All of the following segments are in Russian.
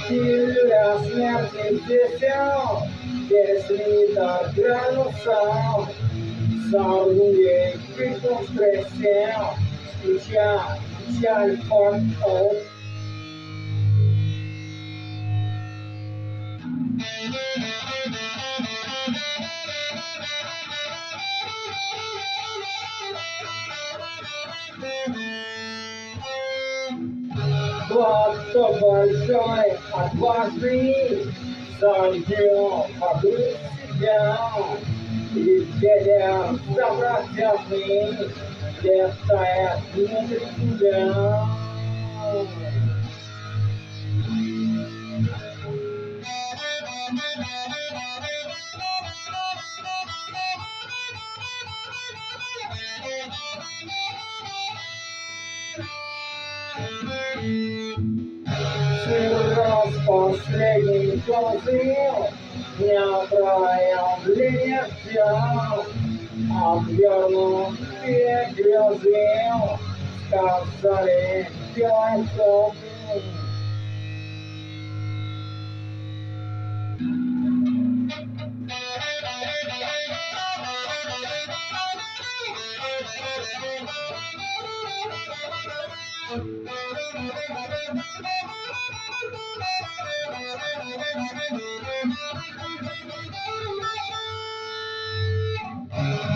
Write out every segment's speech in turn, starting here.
Filha смерти песен, песни до гранусов, сорвуей криком стресен, стуча, печаль фортов. Кто большой, отважный, сойдет побыть себя, и ветер забродяжный летает внутри тебя. Раз последний глазил, не проявление взял, отвернул и грязил, сказали, делай то.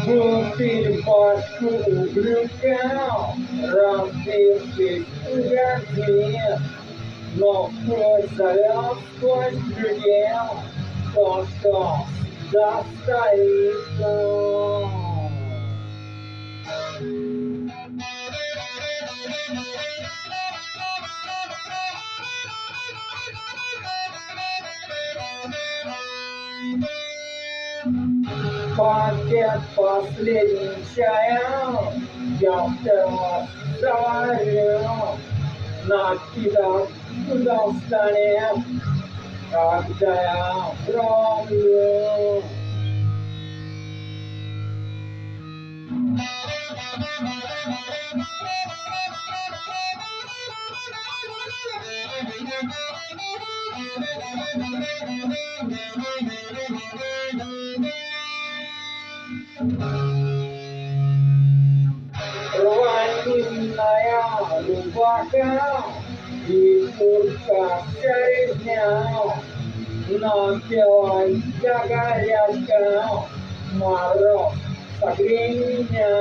Купили пачку углекал, разбившись угодил, но сквозь завяз, сквозь предел, то, что достоится. Пакет последним чаем я в термос заварил, накидав туда встанет, когда я промлю. Рваниная рубаха и куртка середня, но белой я горячка, мороз согрей меня.